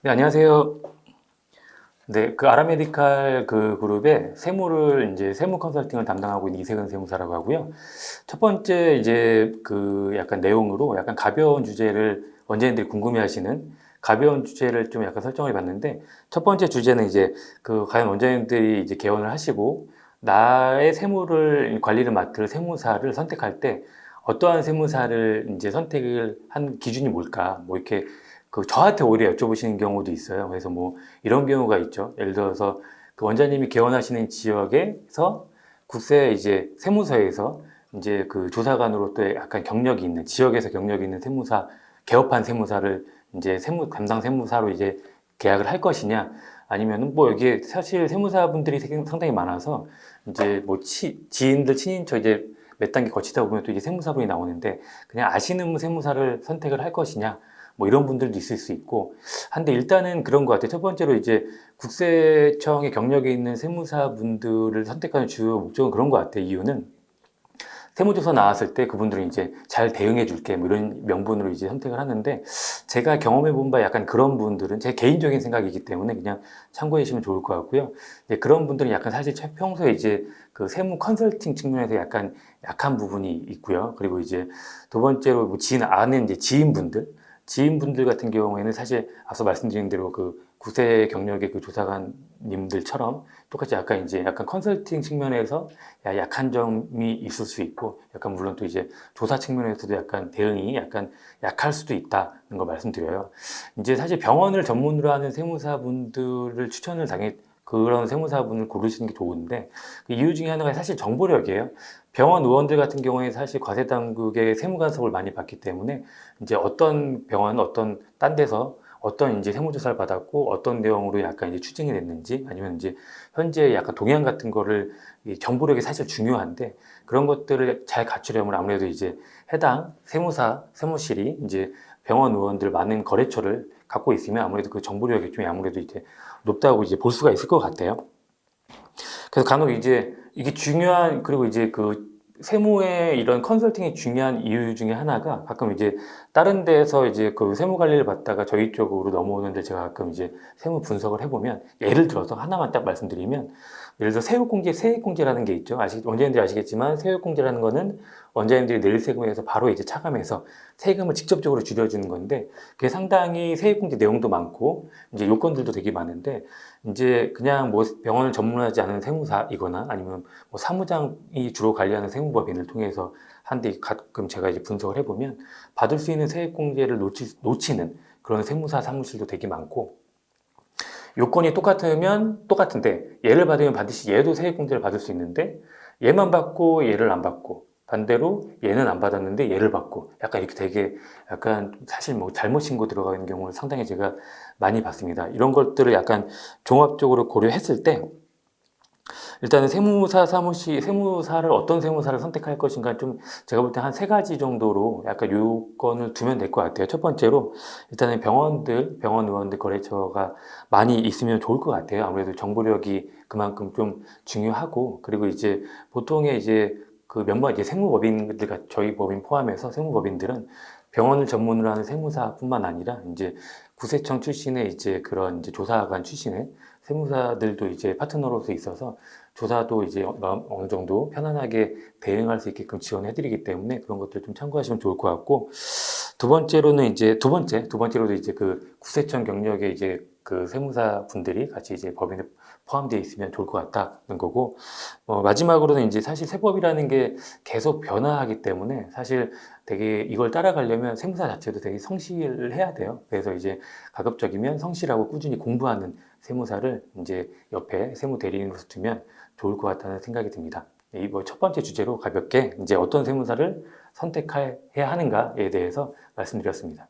네, 안녕하세요. 네, 그 아라메디칼 그 그룹의 세무를 이제 세무 컨설팅을 담당하고 있는 이세근 세무사라고 하고요. 첫 번째 이제 그 약간 내용으로 약간 가벼운 주제를 원장님들이 궁금해하시는 가벼운 주제를 좀 약간 설정을 해봤는데 첫 번째 주제는 이제 그 과연 원장님들이 이제 개원을 하시고 나의 세무를 관리를 맡을 세무사를 선택할 때 어떠한 세무사를 이제 선택을 한 기준이 뭘까? 뭐 이렇게 그 저한테 오히려 여쭤보시는 경우도 있어요. 그래서 뭐 이런 경우가 있죠. 예를 들어서 그 원장님이 개원하시는 지역에서 국세 이제 세무서에서 이제 그 조사관으로 또 약간 경력이 있는 지역에서 경력이 있는 세무사 개업한 세무사를 이제 세무 담당 세무사로 이제 계약을 할 것이냐 아니면은 뭐 여기에 사실 세무사분들이 상당히 많아서 이제 뭐 지인들 친인척 이제 몇 단계 거치다 보면 또 이제 세무사분이 나오는데 그냥 아시는 세무사를 선택을 할 것이냐 뭐 이런 분들도 있을 수 있고 한데 일단은 그런 것 같아요. 첫 번째로 이제 국세청의 경력에 있는 세무사분들을 선택하는 주요 목적은 그런 것 같아요. 이유는 세무조사 나왔을 때 그분들은 이제 잘 대응해 줄게 뭐 이런 명분으로 이제 선택을 하는데 제가 경험해 본 바 약간 그런 분들은 제 개인적인 생각이기 때문에 그냥 참고해 주시면 좋을 것 같고요. 이제 그런 분들은 약간 사실 평소에 이제 그 세무 컨설팅 측면에서 약간 약한 부분이 있고요. 그리고 이제 두 번째로 뭐 아는 이제 지인분들 같은 경우에는 사실 앞서 말씀드린 대로 그 구세 경력의 그 조사관님들처럼 똑같이 약간 이제 약간 컨설팅 측면에서 약한 점이 있을 수 있고 약간 물론 또 이제 조사 측면에서도 약간 대응이 약간 약할 수도 있다는 걸 말씀드려요. 이제 사실 병원을 전문으로 하는 세무사분들을 추천을 당해 그런 세무사분을 고르시는 게 좋은데 그 이유 중에 하나가 사실 정보력이에요. 병원 의원들 같은 경우에 사실 과세당국의 세무 간섭을 많이 받기 때문에 이제 어떤 병원, 어떤 딴 데서 어떤 이제 세무조사를 받았고 어떤 내용으로 약간 이제 추징이 됐는지 아니면 이제 현재 약간 동향 같은 거를 이 정보력이 사실 중요한데 그런 것들을 잘 갖추려면 아무래도 이제 해당 세무사, 세무실이 이제 병원 의원들 많은 거래처를 갖고 있으면 아무래도 그 정보력이 좀 아무래도 이제 높다고 이제 볼 수가 있을 것 같아요. 그래서 간혹 이제 이게 중요한 그리고 이제 그 세무의 이런 컨설팅이 중요한 이유 중에 하나가 가끔 이제 다른 데서 이제 그 세무 관리를 받다가 저희 쪽으로 넘어오는데 제가 가끔 이제 세무 분석을 해보면 예를 들어서 하나만 딱 말씀드리면 예를 들어 세액공제, 세액공제라는 게 있죠. 원장님들이 아시겠지만 세액공제라는 거는 원장님들이 낼 세금에서 바로 이제 차감해서 세금을 직접적으로 줄여주는 건데 그게 상당히 세액공제 내용도 많고 이제 요건들도 되게 많은데 이제 그냥 뭐 병원을 전문하지 않은 세무사이거나 아니면 뭐 사무장이 주로 관리하는 세무법인을 통해서 한데 가끔 제가 이제 분석을 해보면 받을 수 있는 세액공제를 놓치는 그런 세무사 사무실도 되게 많고 요건이 똑같으면 똑같은데 얘를 받으면 반드시 얘도 세액공제를 받을 수 있는데 얘만 받고 얘를 안 받고 반대로 얘는 안 받았는데 얘를 받고 약간 이렇게 되게 약간 사실 뭐 잘못 신고 들어가는 경우를 상당히 제가 많이 봤습니다. 이런 것들을 약간 종합적으로 고려했을 때 일단은 세무사를 어떤 세무사를 선택할 것인가 좀 제가 볼 때 한 세 가지 정도로 약간 요건을 두면 될 것 같아요. 첫 번째로 일단은 병원 의원들 거래처가 많이 있으면 좋을 것 같아요. 아무래도 정보력이 그만큼 좀 중요하고 그리고 이제 보통의 이제 그 몇몇 이제 세무법인들 저희 법인 포함해서 세무법인들은 병원을 전문으로 하는 세무사뿐만 아니라 이제 구세청 출신의 이제 그런 이제 조사관 출신의 세무사들도 이제 파트너로서 있어서 조사도 이제 어느 정도 편안하게 대응할 수 있게끔 지원해드리기 때문에 그런 것들 좀 참고하시면 좋을 것 같고 두 번째로도 이제 그 구세청 경력에 이제 그 세무사 분들이 같이 이제 법인에 포함되어 있으면 좋을 것 같다는 거고 마지막으로는 이제 사실 세법이라는 게 계속 변화하기 때문에 사실 되게 이걸 따라가려면 세무사 자체도 되게 성실을 해야 돼요. 그래서 이제 가급적이면 성실하고 꾸준히 공부하는 세무사를 이제 옆에 세무 대리인으로서 두면 좋을 것 같다는 생각이 듭니다. 이 뭐 첫 번째 주제로 가볍게 이제 어떤 세무사를 선택해야 하는가에 대해서 말씀드렸습니다.